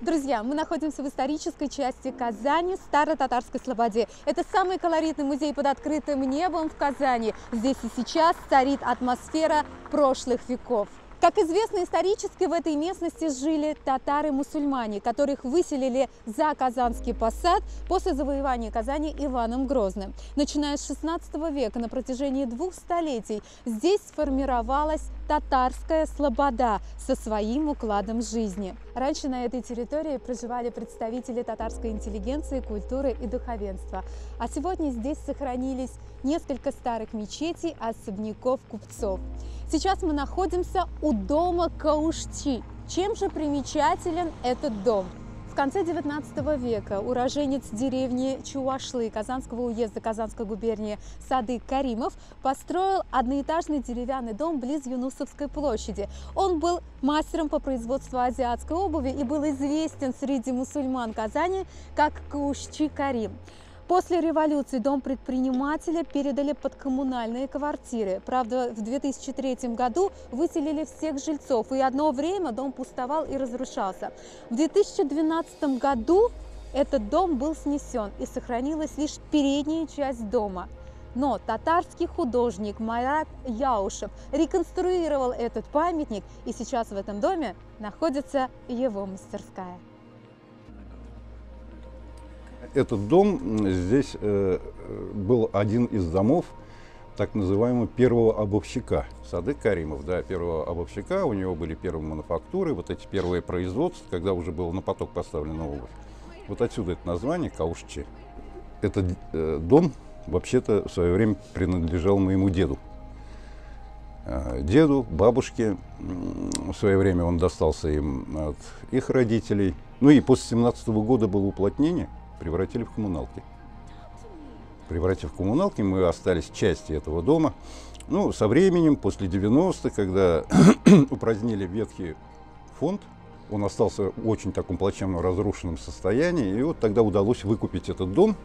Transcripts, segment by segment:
Друзья, мы находимся в исторической части Казани, Старо-Татарской Слободе. Это самый колоритный музей под открытым небом в Казани. Здесь и сейчас царит атмосфера прошлых веков. Как известно, исторически в этой местности жили татары-мусульмане, которых выселили за Казанский посад после завоевания Казани Иваном Грозным. Начиная с XVI века на протяжении 2 столетий здесь сформировалась татарская слобода со своим укладом жизни. Раньше на этой территории проживали представители татарской интеллигенции, культуры и духовенства. А сегодня здесь сохранились несколько старых мечетей, особняков купцов. Сейчас мы находимся у дома Каушчи. Чем же примечателен этот дом? В конце XIX века уроженец деревни Чувашлы Казанского уезда Казанской губернии Садык Каримов построил одноэтажный деревянный дом близ Юнусовской площади. Он был мастером по производству азиатской обуви и был известен среди мусульман Казани как Каушчи Карим. После революции дом предпринимателя передали под коммунальные квартиры. Правда, в 2003 году выселили всех жильцов, и одно время дом пустовал и разрушался. В 2012 году этот дом был снесен, и сохранилась лишь передняя часть дома. Но татарский художник Марат Яушев реконструировал этот памятник, и сейчас в этом доме находится его мастерская. Этот дом здесь был один из домов так называемого первого обувщика. Садык Каримов, да, первого обувщика, у него были первые мануфактуры, вот эти первые производства, когда уже было на поток поставлена обувь. Вот отсюда это название Каушчи. Этот дом вообще-то в свое время принадлежал моему деду. Деду, бабушке. В свое время он достался им от их родителей. Ну и после 17 года было уплотнение. Превратили в коммуналки. Превратив в коммуналки, мы остались частью этого дома. Ну, со временем, после 90-х, когда упразднили ветхий фонд, он остался в очень таком плачевном разрушенном состоянии. И вот тогда удалось выкупить этот дом.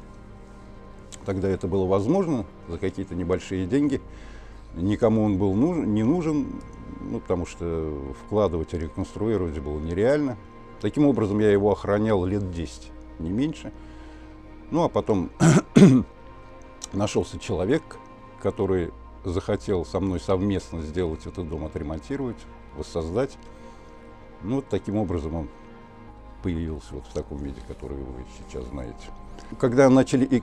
Тогда это было возможно за какие-то небольшие деньги. Никому он был не нужен, ну, потому что вкладывать и реконструировать было нереально. Таким образом, я его охранял лет 10. Не меньше. Ну, а потом нашелся человек, который захотел со мной совместно сделать этот дом, отремонтировать, воссоздать. Ну, вот таким образом он появился вот в таком виде, который вы сейчас знаете. Когда начали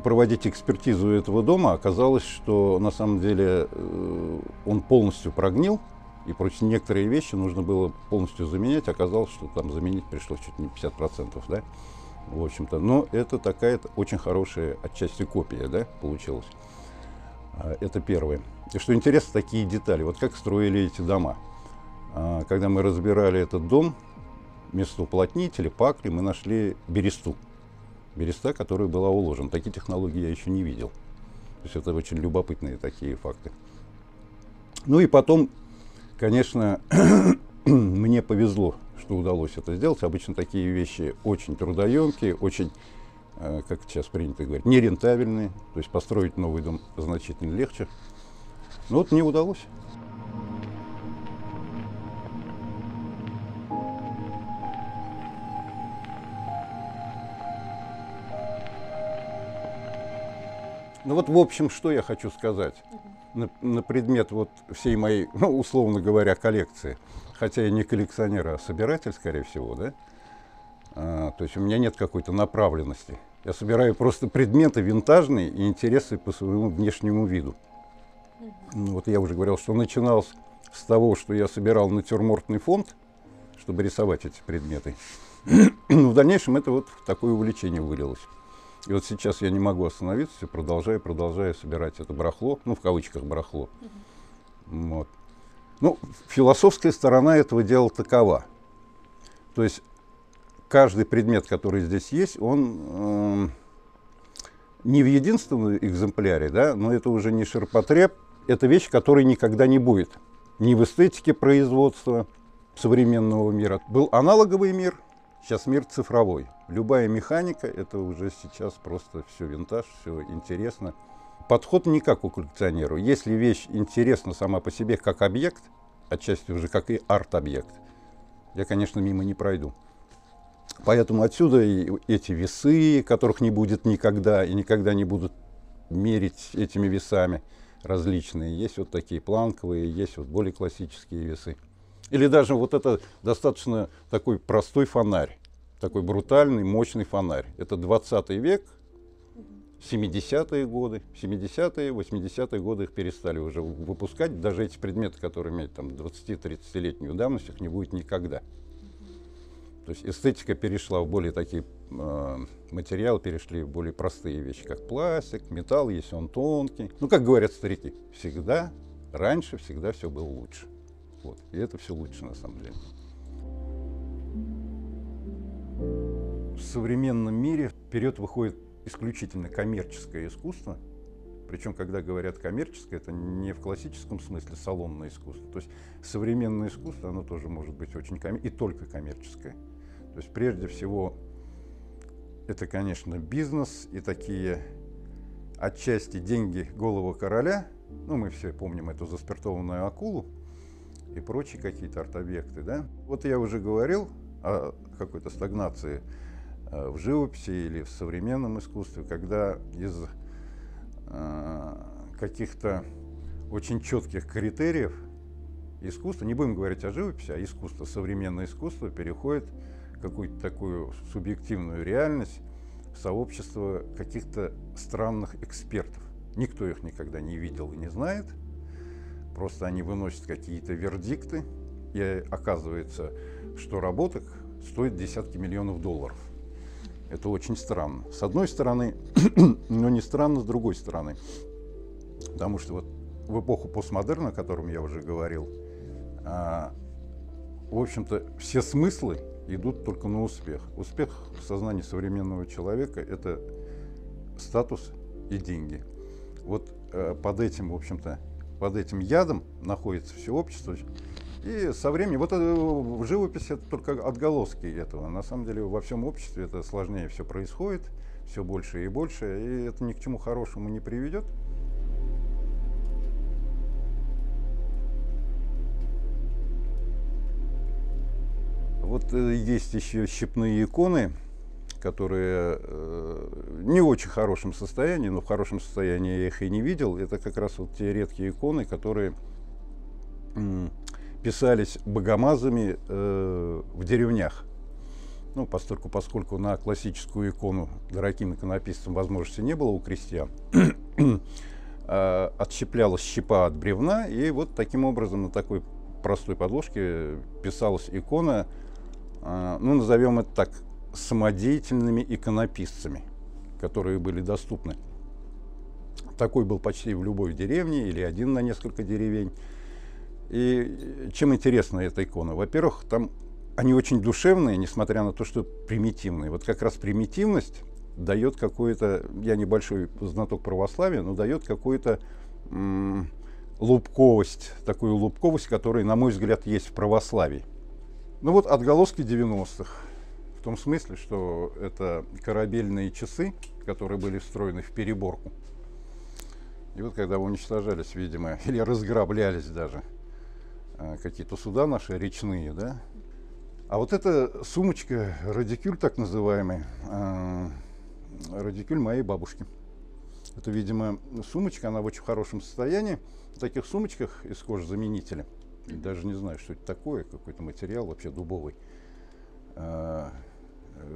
проводить экспертизу этого дома, оказалось, что на самом деле он полностью прогнил, и против некоторые вещи нужно было полностью заменять. Оказалось, что там заменить пришлось чуть не 50%, да, в общем-то. Но это такая очень хорошая отчасти копия, да, получилась. Это первое. И что интересно, такие детали. Вот как строили эти дома. Когда мы разбирали этот дом, вместо уплотнителя, пакли, мы нашли бересту. Береста, которая была уложена. Такие технологии я еще не видел. То есть это очень любопытные такие факты. Ну и потом, конечно, мне повезло, что удалось это сделать. Обычно такие вещи очень трудоемкие, очень, как сейчас принято говорить, нерентабельные. То есть построить новый дом значительно легче. Но вот мне удалось. Ну вот, в общем, что я хочу сказать на предмет вот всей моей, ну, условно говоря, коллекции. Хотя я не коллекционер, а собиратель, скорее всего, да? То есть у меня нет какой-то направленности. Я собираю просто предметы винтажные и интересы по своему внешнему виду. Ну, вот я уже говорил, что начинал с того, что я собирал натюрмортный фонд, чтобы рисовать эти предметы. Но в дальнейшем это вот в такое увлечение вылилось. И вот сейчас я не могу остановиться, продолжаю собирать это барахло, ну, в кавычках барахло. Вот. Ну, философская сторона этого дела такова. То есть каждый предмет, который здесь есть, он не в единственном экземпляре, да, но это уже не ширпотреб, это вещь, которой никогда не будет. Ни в эстетике производства современного мира. Был аналоговый мир, Сейчас мир цифровой. Любая механика — это уже сейчас просто все винтаж, все интересно. Подход не как у коллекционера. Если вещь интересна сама по себе как объект, отчасти уже как и арт-объект, я, конечно, мимо не пройду. Поэтому отсюда и эти весы, которых не будет никогда, и никогда не будут мерить этими весами различные. Есть вот такие планковые, есть вот более классические весы. Или даже вот это достаточно такой простой фонарь, такой брутальный, мощный фонарь. Это 20 век, 70-е годы, 70-е, 80-е годы их перестали уже выпускать. Даже эти предметы, которые имеют там 20-30-летнюю давность, их не будет никогда. То есть эстетика перешла в более такие материалы, перешли в более простые вещи, как пластик, металл, если он тонкий. Ну, как говорят старики, всегда, раньше всегда все было лучше. Вот. И это все лучше на самом деле. В современном мире вперед выходит исключительно коммерческое искусство. Причем, когда говорят коммерческое, это не в классическом смысле салонное искусство. То есть современное искусство, оно тоже может быть очень и только коммерческое. То есть прежде всего это, конечно, бизнес и такие отчасти деньги голого короля. Ну, мы все помним эту заспиртованную акулу и прочие какие-то арт-объекты, да? Вот я уже говорил о какой-то стагнации в живописи или в современном искусстве, когда из каких-то очень четких критериев искусства, не будем говорить о живописи, а искусство, современное искусство переходит в какую-то такую субъективную реальность, в сообщество каких-то странных экспертов. Никто их никогда не видел и не знает. Просто они выносят какие-то вердикты, и оказывается, что работа стоит десятки миллионов долларов. Это очень странно. С одной стороны, но не странно с другой стороны. Потому что вот в эпоху постмодерна, о котором я уже говорил, в общем-то, все смыслы идут только на успех. Успех в сознании современного человека — это статус и деньги. Вот под этим, в общем-то, под этим ядом находится все общество. И со временем, вот в живописи это только отголоски этого. На самом деле во всем обществе это сложнее все происходит, все больше и больше, и это ни к чему хорошему не приведет. Вот есть еще щипные иконы, которые не в очень хорошем состоянии, но в хорошем состоянии я их и не видел. Это как раз вот те редкие иконы, которые писались богомазами в деревнях. Ну, поскольку на классическую икону дорогим иконописцам возможности не было у крестьян, отщеплялась щепа от бревна, и вот таким образом на такой простой подложке писалась икона, ну, назовем это так, самодеятельными иконописцами, которые были доступны. Такой был почти в любой деревне или один на несколько деревень. И чем интересна эта икона? Во-первых, там они очень душевные, несмотря на то, что примитивные. Вот как раз примитивность дает какое-то, я небольшой знаток православия, но дает какую-то лубковость, такую лубковость, которая, на мой взгляд, есть в православии. Ну вот отголоски 90-х. В том смысле, что это корабельные часы, которые были встроены в переборку. И вот когда уничтожались, видимо, или разграблялись даже какие-то суда наши речные, да. А вот эта сумочка, радикюль так называемый, радикюль моей бабушки. Это, видимо, сумочка, она в очень хорошем состоянии. В таких сумочках из кожзаменителя, даже не знаю, что это такое, какой-то материал вообще дубовый.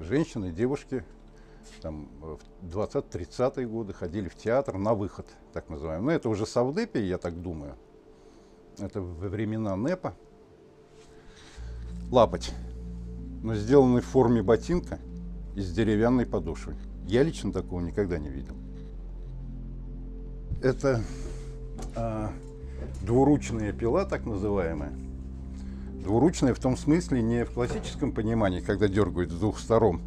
Женщины, девушки там, в 20-30-е годы ходили в театр на выход, так называемый. Но это уже совдепи, я так думаю. Это во времена НЭПа. Лапоть, но сделанный в форме ботинка и с деревянной подошвой. Я лично такого никогда не видел. Это двуручная пила, так называемая. Двуручная в том смысле не в классическом понимании, когда дергают с двух сторон.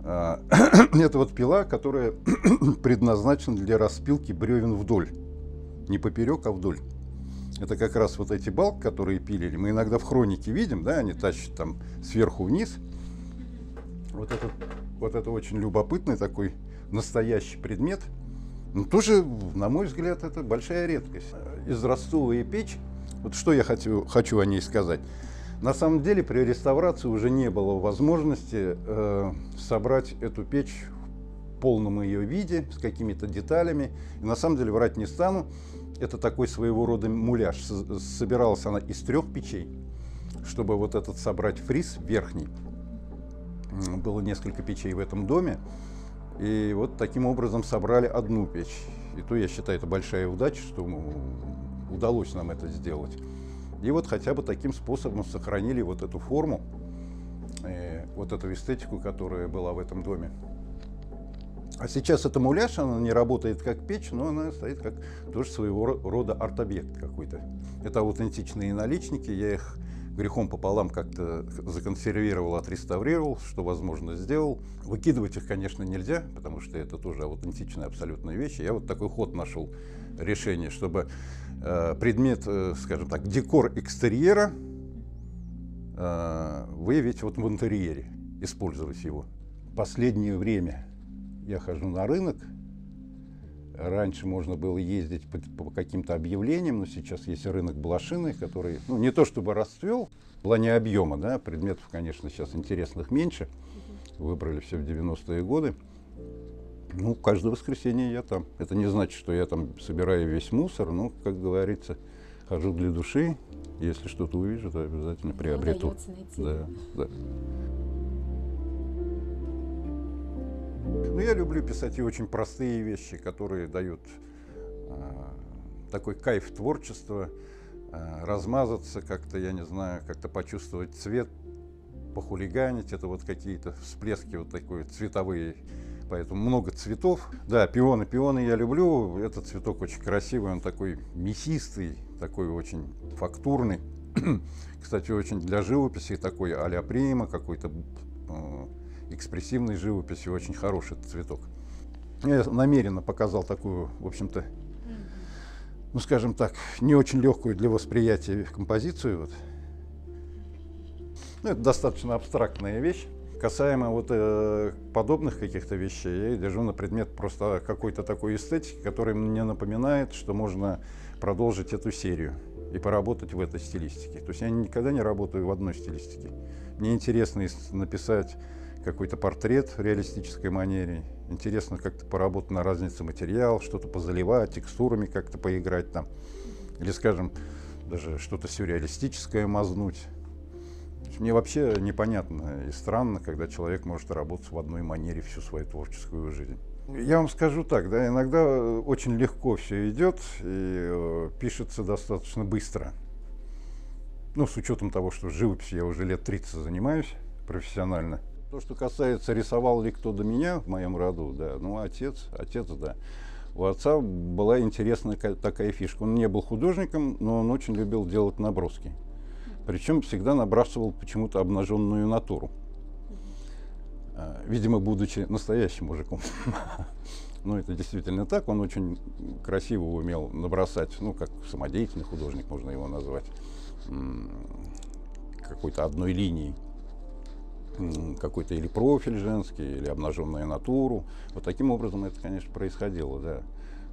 Это вот пила, которая предназначена для распилки бревен вдоль. Не поперек, а вдоль. Это как раз вот эти балки, которые пилили. Мы иногда в хронике видим, да, они тащат там сверху вниз. вот это очень любопытный такой настоящий предмет. Но тоже, на мой взгляд, это большая редкость. Изразцовая печь, вот что я хочу о ней сказать. На самом деле при реставрации уже не было возможности собрать эту печь в полном ее виде, с какими-то деталями. И на самом деле, врать не стану, это такой своего рода муляж. Собиралась она из 3 печей, чтобы вот этот собрать фриз верхний. Было несколько печей в этом доме. И вот таким образом собрали одну печь. И то, я считаю, это большая удача, что удалось нам это сделать. И вот хотя бы таким способом сохранили вот эту форму, вот эту эстетику, которая была в этом доме. А сейчас это муляж, она не работает как печь, но она стоит как тоже своего рода арт-объект какой-то. Это аутентичные наличники, я их грехом пополам как-то законсервировал, отреставрировал, что возможно сделал. Выкидывать их, конечно, нельзя, потому что это тоже аутентичные абсолютные вещи. Я вот такой ход нашел, решение, чтобы предмет, скажем так, декор экстерьера выявить вот в интерьере, использовать его. В последнее время я хожу на рынок. Раньше можно было ездить по каким-то объявлениям, но сейчас есть рынок блошиный, который, ну, не то чтобы расцвел, в плане объема, да, предметов, конечно, сейчас интересных меньше. Выбрали все в 90-е годы. Ну, каждое воскресенье я там. Это не значит, что я там собираю весь мусор, но, как говорится, хожу для души. Если что-то увижу, то обязательно приобрету. Удается найти. Да, да. Ну, я люблю писать и очень простые вещи, которые дают такой кайф творчества, размазаться как-то, я не знаю, как-то почувствовать цвет, похулиганить. Это вот какие-то всплески вот такие цветовые, поэтому много цветов. Да, пионы я люблю. Этот цветок очень красивый, он такой мясистый, такой очень фактурный. Кстати, очень для живописи такой а-ля прима, какой-то экспрессивной живописи, очень хороший этот цветок. Я намеренно показал такую, в общем-то, ну, скажем так, не очень легкую для восприятия композицию. Вот. Ну, это достаточно абстрактная вещь. Касаемо вот подобных каких-то вещей, я держу на предмет просто какой-то такой эстетики, которая мне напоминает, что можно продолжить эту серию и поработать в этой стилистике. То есть я никогда не работаю в одной стилистике. Мне интересно написать какой-то портрет в реалистической манере. Интересно как-то поработать на разнице материала, что-то позаливать, текстурами как-то поиграть там. Или, скажем, даже что-то сюрреалистическое мазнуть. Мне вообще непонятно и странно, когда человек может работать в одной манере всю свою творческую жизнь. Я вам скажу так, да, иногда очень легко все идет и пишется достаточно быстро. Ну, с учетом того, что живописью я уже лет 30 занимаюсь профессионально. То, что касается, рисовал ли кто до меня в моем роду, да, ну, отец, да. У отца была интересная такая фишка. Он не был художником, но он очень любил делать наброски. Причем всегда набрасывал почему-то обнаженную натуру. Видимо, будучи настоящим мужиком. Ну, это действительно так. Он очень красиво умел набросать, ну, как самодеятельный художник, можно его назвать, какой-то одной линией. Какой-то или профиль женский, или обнаженную натуру. Вот таким образом это, конечно, происходило, да.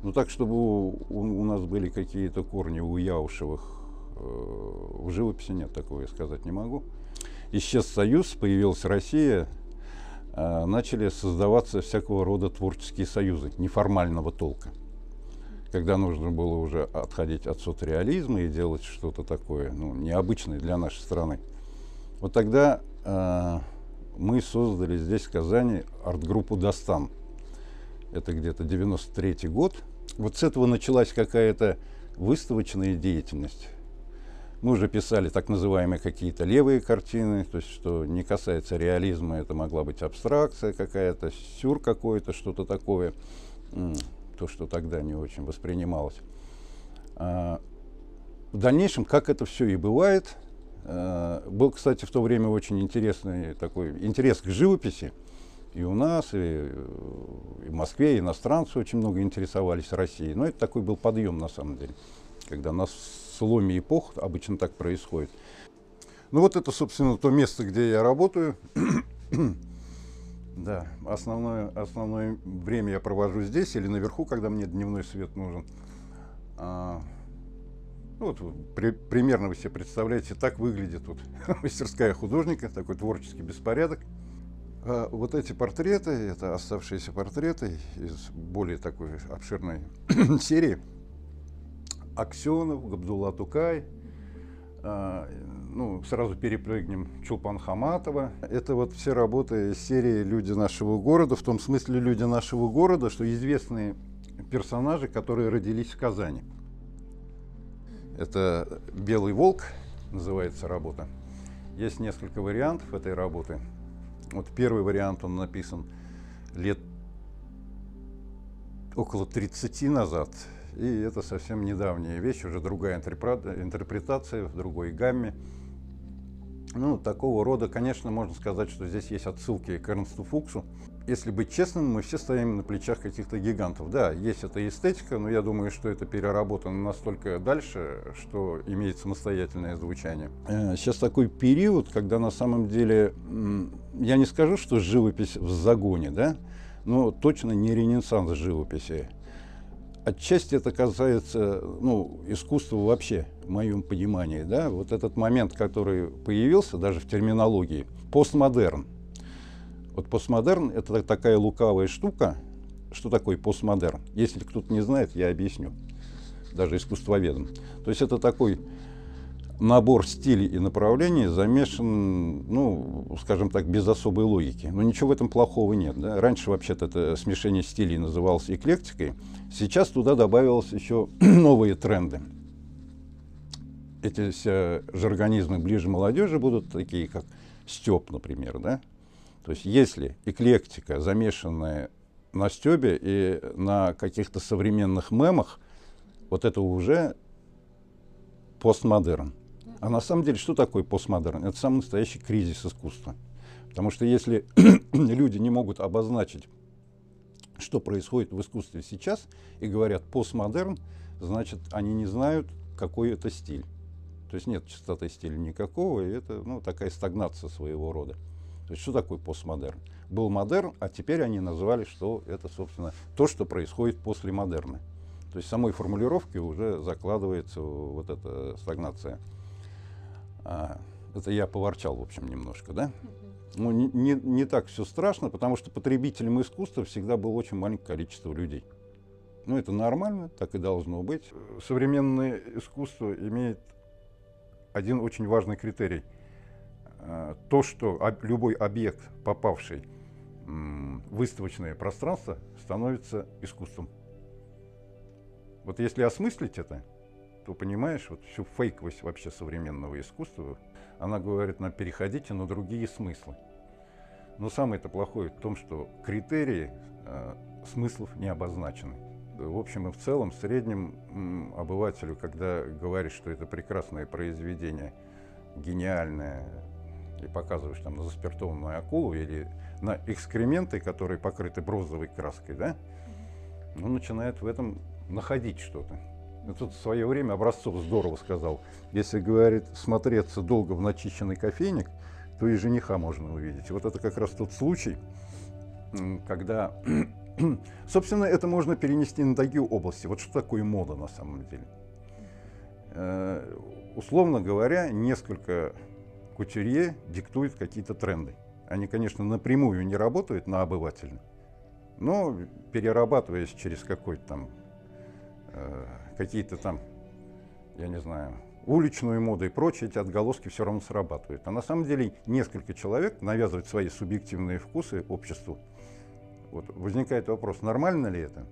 Ну, так, чтобы у нас были какие-то корни у Яушевых в живописи, нет, такого я сказать не могу. Исчез Союз, появилась Россия, начали создаваться всякого рода творческие союзы неформального толка. Когда нужно было уже отходить от соцреализма и делать что-то такое, ну, необычное для нашей страны. Вот тогда мы создали здесь, в Казани, арт-группу «Достан». Это где-то 93-й год. Вот с этого началась какая-то выставочная деятельность. Мы уже писали так называемые какие-то левые картины, то есть что не касается реализма, это могла быть абстракция какая-то, сюр какой-то, что-то такое, то, что тогда не очень воспринималось. В дальнейшем, как это все и бывает, был, кстати, в то время очень интересный такой интерес к живописи. И у нас, и в Москве иностранцы очень много интересовались Россией. Но это такой был подъем, на самом деле, когда на сломе эпох обычно так происходит. Ну вот это, собственно, то место, где я работаю. Да, основное время я провожу здесь или наверху, когда мне дневной свет нужен. Ну, вот, примерно вы себе представляете, так выглядит вот мастерская художника, такой творческий беспорядок. Вот эти портреты, это оставшиеся портреты из более такой обширной серии. Аксенов, Габдулла Тукай, ну, сразу перепрыгнем Чулпан Хаматова. Это вот все работы из серии «Люди нашего города», в том смысле «Люди нашего города», что известные персонажи, которые родились в Казани. Это «Белый волк» называется работа. Есть несколько вариантов этой работы. Вот первый вариант, он написан лет около 30 назад. И это совсем недавняя вещь, уже другая интерпретация в другой гамме. Ну, такого рода, конечно, можно сказать, что здесь есть отсылки к Эрнсту Фуксу. Если быть честным, мы все стоим на плечах каких-то гигантов. Да, есть эта эстетика, но я думаю, что это переработано настолько дальше, что имеет самостоятельное звучание. Сейчас такой период, когда на самом деле, я не скажу, что живопись в загоне, да, но точно не ренессанс живописи. Отчасти это касается, ну, искусства вообще, в моем понимании, да, вот этот момент, который появился даже в терминологии, постмодерн. Вот постмодерн – это такая лукавая штука. Что такое постмодерн? Если кто-то не знает, я объясню, даже искусствоведам. То есть это такой набор стилей и направлений, замешан, ну, скажем так, без особой логики. Но ничего в этом плохого нет. Да? Раньше вообще-то это смешение стилей называлось эклектикой. Сейчас туда добавилось еще новые тренды. Эти все жаргонизмы ближе молодежи будут такие, как стёб, например. Да? То есть если эклектика, замешанная на стёбе и на каких-то современных мемах, вот это уже постмодерн. А на самом деле, что такое постмодерн? Это самый настоящий кризис искусства. Потому что если люди не могут обозначить, что происходит в искусстве сейчас, и говорят постмодерн, значит, они не знают, какой это стиль. То есть нет чистоты стиля никакого, и это, ну, такая стагнация своего рода. То есть что такое постмодерн? Был модерн, а теперь они назвали, что это, собственно, то, что происходит после модерна. То есть в самой формулировке уже закладывается вот эта стагнация. Это я поворчал, в общем, немножко, да? Ну, не так все страшно, потому что потребителем искусства всегда было очень маленькое количество людей. Ну, это нормально, так и должно быть. Современное искусство имеет один очень важный критерий. То, что любой объект, попавший в выставочное пространство, становится искусством. Вот если осмыслить это, то понимаешь, вот всю фейковость вообще современного искусства, она говорит нам: переходите на другие смыслы. Но самое-то плохое в том, что критерии смыслов не обозначены. В общем и в целом, среднему обывателю, когда говоришь, что это прекрасное произведение, гениальное, и показываешь там на заспиртованную акулу или на экскременты, которые покрыты бронзовой краской, да, он начинает в этом находить что-то. Тут в свое время Образцов здорово сказал: если, говорит, смотреться долго в начищенный кофейник, то и жениха можно увидеть. Вот это как раз тот случай, когда, собственно, это можно перенести на такие области. Вот что такое мода на самом деле? Условно говоря, несколько кутюрье диктуют какие-то тренды. Они, конечно, напрямую не работают на обывателя, но перерабатываясь через какой-то там какие-то там, я не знаю, уличную моду и прочее, эти отголоски все равно срабатывают. А на самом деле несколько человек навязывают свои субъективные вкусы обществу. Вот возникает вопрос, нормально ли это?